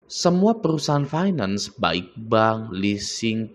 Semua perusahaan finance, baik bank, leasing,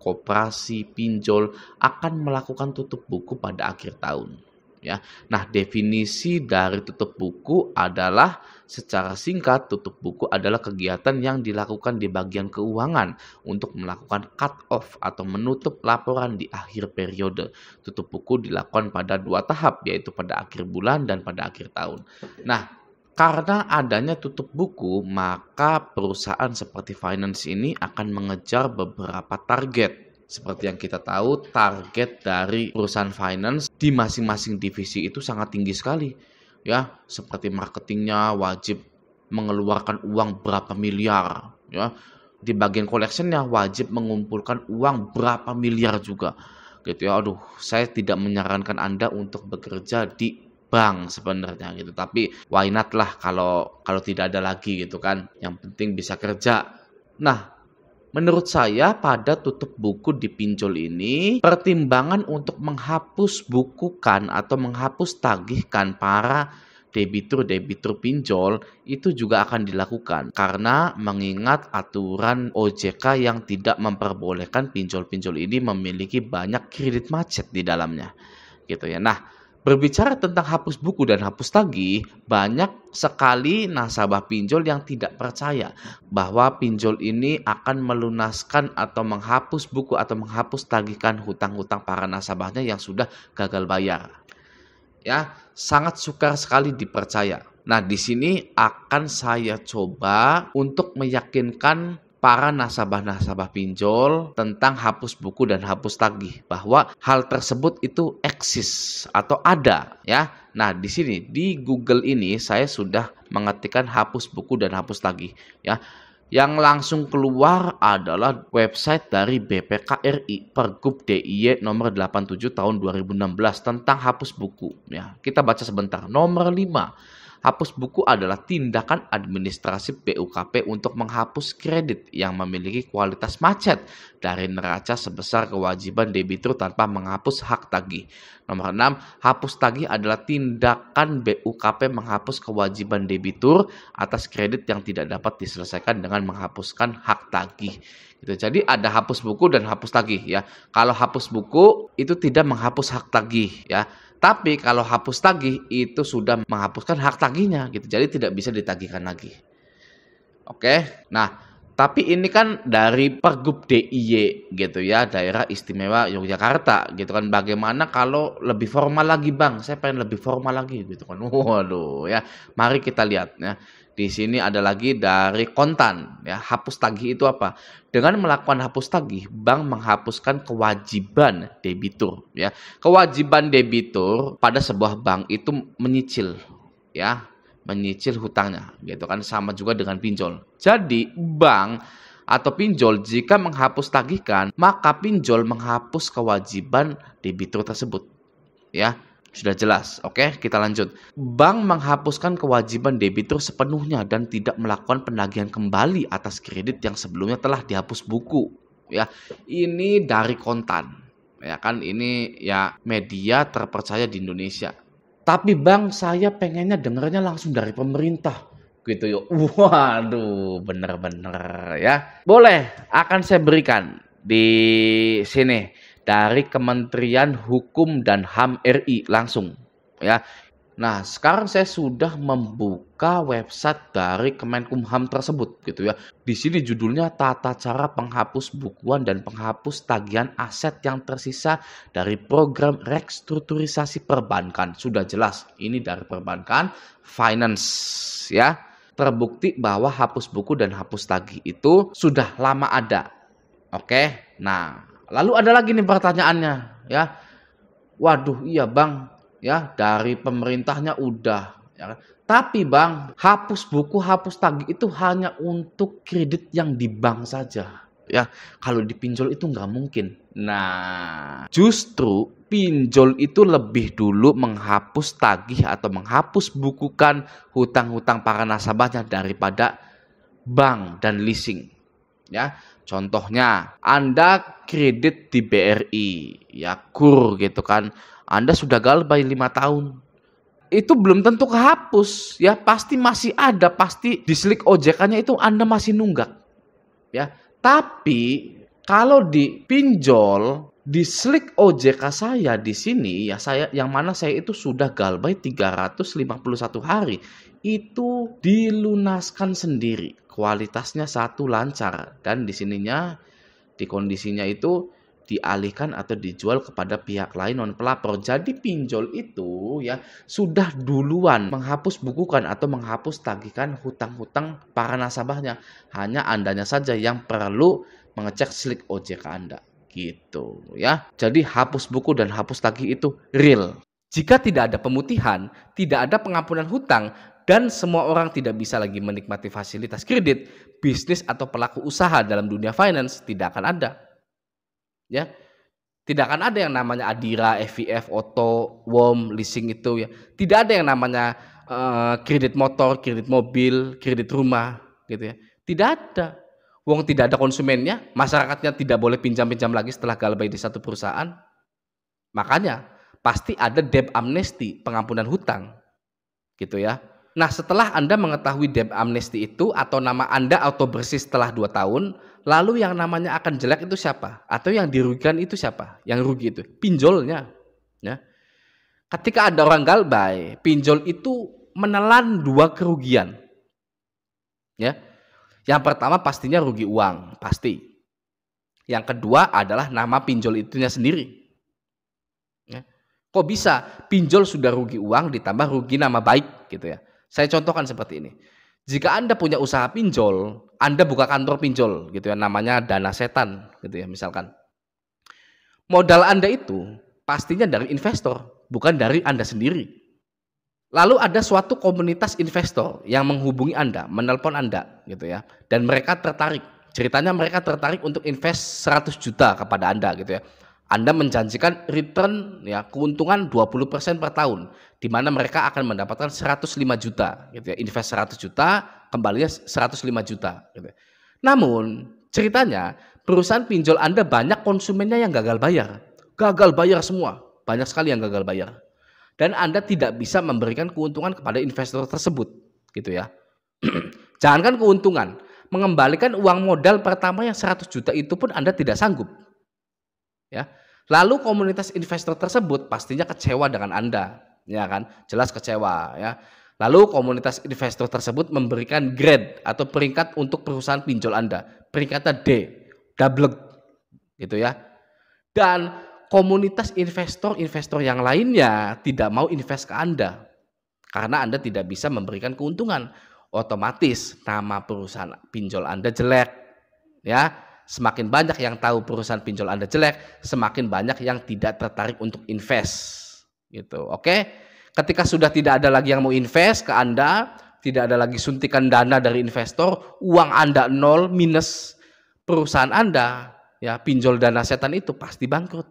koperasi, pinjol, akan melakukan tutup buku pada akhir tahun. Ya, nah definisi dari tutup buku adalah secara singkat, tutup buku adalah kegiatan yang dilakukan di bagian keuangan untuk melakukan cut off atau menutup laporan di akhir periode. Tutup buku dilakukan pada dua tahap, yaitu pada akhir bulan dan pada akhir tahun. Nah, karena adanya tutup buku, maka perusahaan seperti finance ini akan mengejar beberapa target. Seperti yang kita tahu, target dari perusahaan finance di masing-masing divisi itu sangat tinggi sekali. Ya, seperti marketingnya wajib mengeluarkan uang berapa miliar, ya. Di bagian collectionnya wajib mengumpulkan uang berapa miliar juga. Gitu ya. Aduh, saya tidak menyarankan Anda untuk bekerja di bank sebenarnya gitu. Tapi why not lah kalau tidak ada lagi gitu kan. Yang penting bisa kerja. Nah, menurut saya pada tutup buku di pinjol ini, pertimbangan untuk menghapus bukukan atau menghapus tagihkan para debitur-debitur pinjol itu juga akan dilakukan karena mengingat aturan OJK yang tidak memperbolehkan pinjol-pinjol ini memiliki banyak kredit macet di dalamnya gitu ya. Nah, berbicara tentang hapus buku dan hapus tagih, banyak sekali nasabah pinjol yang tidak percaya bahwa pinjol ini akan melunaskan atau menghapus buku atau menghapus tagihkan hutang-hutang para nasabahnya yang sudah gagal bayar. Ya, sangat sukar sekali dipercaya. Nah, di sini akan saya coba untuk meyakinkan para nasabah-nasabah pinjol tentang hapus buku dan hapus tagih bahwa hal tersebut itu eksis atau ada ya. Nah, di sini di Google ini saya sudah mengetikkan hapus buku dan hapus tagih ya. Yang langsung keluar adalah website dari BPKRI Pergub DIY nomor 87 tahun 2016 tentang hapus buku ya. Kita baca sebentar. Nomor 5. Hapus buku adalah tindakan administrasi BUKP untuk menghapus kredit yang memiliki kualitas macet dari neraca sebesar kewajiban debitur tanpa menghapus hak tagih. Nomor 6, hapus tagih adalah tindakan BUKP menghapus kewajiban debitur atas kredit yang tidak dapat diselesaikan dengan menghapuskan hak tagih. Gitu. Jadi ada hapus buku dan hapus tagih ya. Kalau hapus buku itu tidak menghapus hak tagih ya. Tapi kalau hapus tagih itu sudah menghapuskan hak tagihnya gitu. Jadi tidak bisa ditagihkan lagi. Oke. Nah, tapi ini kan dari Pergub DIY gitu ya, Daerah Istimewa Yogyakarta gitu kan. Bagaimana kalau lebih formal lagi, Bang? Saya pengen lebih formal lagi gitu kan. Waduh ya. Mari kita lihat ya. Di sini ada lagi dari Kontan ya. Hapus tagih itu apa? Dengan melakukan hapus tagih, bank menghapuskan kewajiban debitur ya. Kewajiban debitur pada sebuah bank itu menyicil ya, menyicil hutangnya gitu kan, sama juga dengan pinjol. Jadi bank atau pinjol jika menghapus tagihkan, maka pinjol menghapus kewajiban debitur tersebut ya. Sudah jelas. Oke, kita lanjut. Bank menghapuskan kewajiban debitur sepenuhnya dan tidak melakukan penagihan kembali atas kredit yang sebelumnya telah dihapus buku. Ya, ini dari Kontan. Ya kan, ini ya media terpercaya di Indonesia. Tapi Bang, saya pengennya dengarnya langsung dari pemerintah. Gitu yuk. Waduh, bener-bener ya. Boleh, akan saya berikan di sini dari Kementerian Hukum dan HAM RI langsung ya. Nah, sekarang saya sudah membuka website dari Kemenkumham tersebut gitu ya. Di sini judulnya Tata Cara Penghapus Bukuan dan Penghapus Tagihan Aset yang Tersisa dari Program Restrukturisasi Perbankan. Sudah jelas, ini dari perbankan, finance ya. Terbukti bahwa hapus buku dan hapus tagih itu sudah lama ada. Oke. Nah, lalu ada lagi nih pertanyaannya ya. Waduh, iya Bang, ya dari pemerintahnya udah ya kan. Tapi Bang, hapus buku, hapus tagih itu hanya untuk kredit yang di bank saja. Ya, kalau di pinjol itu nggak mungkin. Nah, justru pinjol itu lebih dulu menghapus tagih atau menghapus bukukan hutang-hutang para nasabahnya daripada bank dan leasing. Ya, contohnya Anda kredit di BRI, ya KUR gitu kan. Anda sudah gagal bayar 5 tahun. itu belum tentu kehapus ya, pasti masih ada, pasti di slik OJK-nya itu Anda masih nunggak ya. Tapi kalau di pinjol di slik OJK saya di sini ya, saya yang mana saya itu sudah galbay 351 hari, itu dilunaskan sendiri. Kualitasnya satu lancar, dan di sininya di kondisinya itu dialihkan atau dijual kepada pihak lain non pelapor. Jadi pinjol itu ya sudah duluan menghapus bukukan atau menghapus tagihkan hutang-hutang para nasabahnya. Hanya Andanya saja yang perlu mengecek slik OJK Anda gitu ya. Jadi hapus buku dan hapus tagih itu real. Jika tidak ada pemutihan, tidak ada pengampunan hutang, dan semua orang tidak bisa lagi menikmati fasilitas kredit, bisnis atau pelaku usaha dalam dunia finance tidak akan ada. Ya, tidak akan ada yang namanya Adira, FIF, Auto, WOM, leasing itu ya. Tidak ada yang namanya kredit motor, kredit mobil, kredit rumah gitu ya. Tidak ada. Wong tidak ada konsumennya, masyarakatnya tidak boleh pinjam-pinjam lagi setelah galbay di satu perusahaan. Makanya pasti ada debt amnesty, pengampunan hutang. Gitu ya. Nah, setelah Anda mengetahui debt amnesty itu atau nama Anda auto bersih setelah 2 tahun, lalu yang namanya akan jelek itu siapa? Atau yang dirugikan itu siapa? Yang rugi itu pinjolnya. Ya. Ketika ada orang galbay, pinjol itu menelan 2 kerugian. Ya. Yang pertama pastinya rugi uang, pasti. Yang kedua adalah nama pinjol itunya sendiri. Ya. Kok bisa pinjol sudah rugi uang ditambah rugi nama baik gitu ya. Saya contohkan seperti ini. Jika Anda punya usaha pinjol, Anda buka kantor pinjol gitu ya, namanya Dana Setan gitu ya misalkan. Modal Anda itu pastinya dari investor, bukan dari Anda sendiri. Lalu ada suatu komunitas investor yang menghubungi Anda, menelpon Anda gitu ya. Dan mereka tertarik. Ceritanya mereka tertarik untuk invest 100 juta kepada Anda gitu ya. Anda menjanjikan return ya, keuntungan 20% per tahun, di mana mereka akan mendapatkan 105 juta gitu ya. Invest 100 juta, kembalinya 105 juta gitu ya. Namun, ceritanya perusahaan pinjol Anda banyak konsumennya yang gagal bayar. Gagal bayar semua. Banyak sekali yang gagal bayar. Dan Anda tidak bisa memberikan keuntungan kepada investor tersebut gitu ya. Jangankan keuntungan, mengembalikan uang modal pertama yang 100 juta itu pun Anda tidak sanggup. Ya. Lalu komunitas investor tersebut pastinya kecewa dengan Anda, ya kan? Jelas kecewa ya. Lalu komunitas investor tersebut memberikan grade atau peringkat untuk perusahaan pinjol Anda. Peringkatnya D, double gitu ya. Dan komunitas investor yang lainnya tidak mau invest ke Anda karena Anda tidak bisa memberikan keuntungan. Otomatis nama perusahaan pinjol Anda jelek ya. Semakin banyak yang tahu perusahaan pinjol Anda jelek, semakin banyak yang tidak tertarik untuk invest gitu. Oke. Ketika sudah tidak ada lagi yang mau invest ke Anda, tidak ada lagi suntikan dana dari investor, uang Anda nol minus, perusahaan Anda ya pinjol Dana Setan itu pasti bangkrut.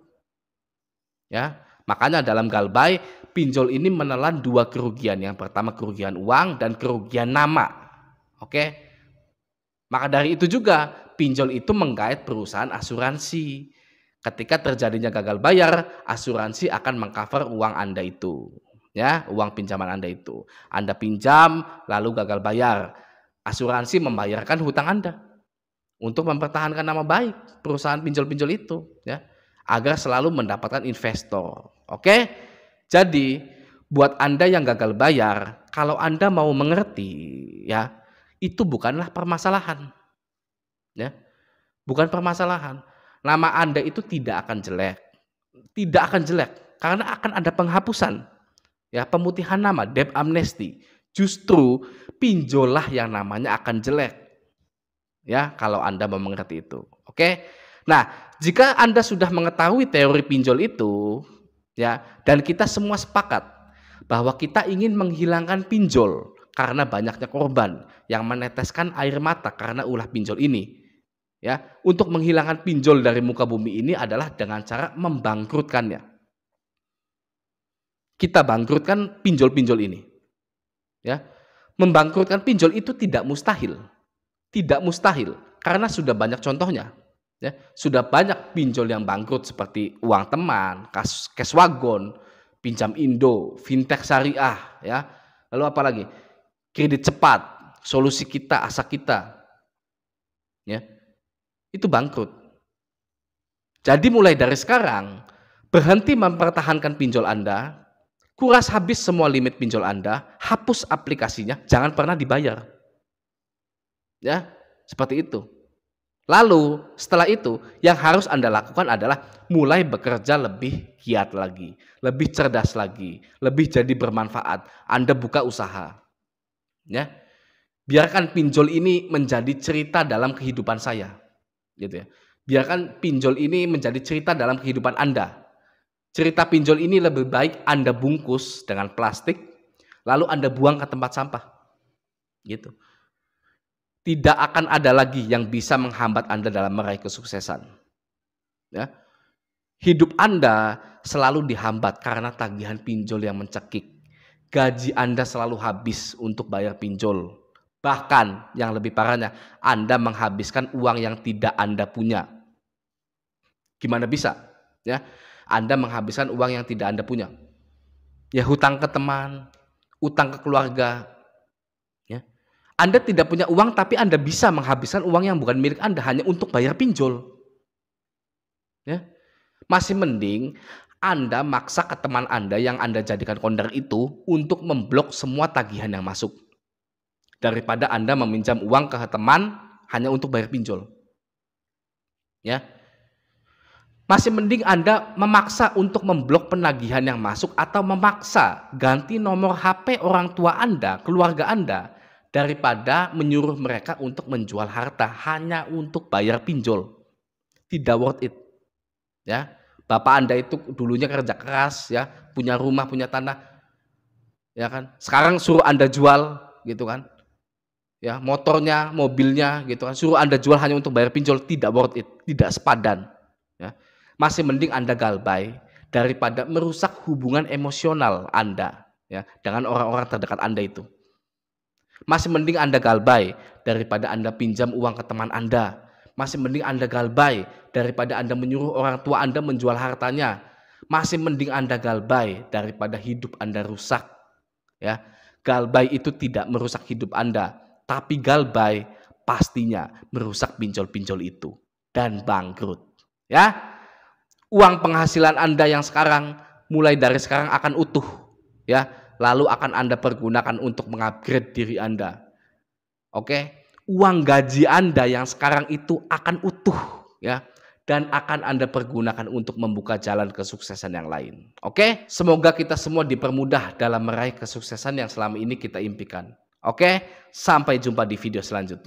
Ya, makanya dalam galbay pinjol ini menelan 2 kerugian. Yang pertama kerugian uang dan kerugian nama. Oke. Maka dari itu juga pinjol itu menggait perusahaan asuransi. Ketika terjadinya gagal bayar, asuransi akan mengcover uang Anda itu. Ya, uang pinjaman Anda itu. Anda pinjam lalu gagal bayar. Asuransi membayarkan hutang Anda untuk mempertahankan nama baik perusahaan pinjol-pinjol itu, ya. Agar selalu mendapatkan investor. Oke? Jadi, buat Anda yang gagal bayar, kalau Anda mau mengerti, ya, itu bukanlah permasalahan. Ya. Bukan permasalahan. Nama Anda itu tidak akan jelek. Tidak akan jelek karena akan ada penghapusan. Ya, pemutihan nama, debt amnesty. Justru pinjollah yang namanya akan jelek. Ya, kalau Anda mau mengerti itu. Oke? Nah, jika Anda sudah mengetahui teori pinjol itu, ya, dan kita semua sepakat bahwa kita ingin menghilangkan pinjol karena banyaknya korban yang meneteskan air mata karena ulah pinjol ini. Ya, untuk menghilangkan pinjol dari muka bumi ini adalah dengan cara membangkrutkannya. Kita bangkrutkan pinjol-pinjol ini. Ya. Membangkrutkan pinjol itu tidak mustahil. Tidak mustahil karena sudah banyak contohnya. Ya, sudah banyak pinjol yang bangkrut seperti Uang Teman, Cash Wagon, pinjam Indo, fintech syariah, ya. Lalu apa lagi? Kredit cepat, solusi kita, asa kita, ya. Itu bangkrut. Jadi mulai dari sekarang, berhenti mempertahankan pinjol Anda, kuras habis semua limit pinjol Anda, hapus aplikasinya, jangan pernah dibayar. Ya, seperti itu. Lalu setelah itu yang harus Anda lakukan adalah mulai bekerja lebih giat lagi, lebih cerdas lagi, lebih jadi bermanfaat. Anda buka usaha. Ya. Biarkan pinjol ini menjadi cerita dalam kehidupan saya. Gitu ya. Biarkan pinjol ini menjadi cerita dalam kehidupan Anda. Cerita pinjol ini lebih baik Anda bungkus dengan plastik, lalu Anda buang ke tempat sampah. Gitu. Tidak akan ada lagi yang bisa menghambat Anda dalam meraih kesuksesan. Ya. Hidup Anda selalu dihambat karena tagihan pinjol yang mencekik. Gaji Anda selalu habis untuk bayar pinjol. Bahkan yang lebih parahnya, Anda menghabiskan uang yang tidak Anda punya. Gimana bisa? Ya, Anda menghabiskan uang yang tidak Anda punya. Ya, hutang ke teman, utang ke keluarga. Ya. Anda tidak punya uang tapi Anda bisa menghabiskan uang yang bukan milik Anda hanya untuk bayar pinjol. Ya. Masih mending Anda maksa ke teman Anda yang Anda jadikan kondar itu untuk memblok semua tagihan yang masuk. Daripada Anda meminjam uang ke teman hanya untuk bayar pinjol. Ya. Masih mending Anda memaksa untuk memblok penagihan yang masuk atau memaksa ganti nomor HP orang tua Anda, keluarga Anda, daripada menyuruh mereka untuk menjual harta hanya untuk bayar pinjol. Tidak worth it. Ya, bapak Anda itu dulunya kerja keras, ya, punya rumah, punya tanah, ya kan. Sekarang suruh Anda jual, gitu kan. Ya, motornya, mobilnya, gitu kan. Suruh Anda jual hanya untuk bayar pinjol, tidak worth it, tidak sepadan. Ya. Masih mending Anda galbay daripada merusak hubungan emosional Anda, ya, dengan orang-orang terdekat Anda itu. Masih mending Anda galbay daripada Anda pinjam uang ke teman Anda. Masih mending Anda galbay daripada Anda menyuruh orang tua Anda menjual hartanya. Masih mending Anda galbay daripada hidup Anda rusak. Ya, galbay itu tidak merusak hidup Anda, tapi galbay pastinya merusak pinjol-pinjol itu dan bangkrut. Ya, uang penghasilan Anda yang sekarang mulai dari sekarang akan utuh. Ya. Lalu akan Anda pergunakan untuk mengupgrade diri Anda. Oke, uang gaji Anda yang sekarang itu akan utuh, ya, dan akan Anda pergunakan untuk membuka jalan kesuksesan yang lain. Oke, semoga kita semua dipermudah dalam meraih kesuksesan yang selama ini kita impikan. Oke, sampai jumpa di video selanjutnya.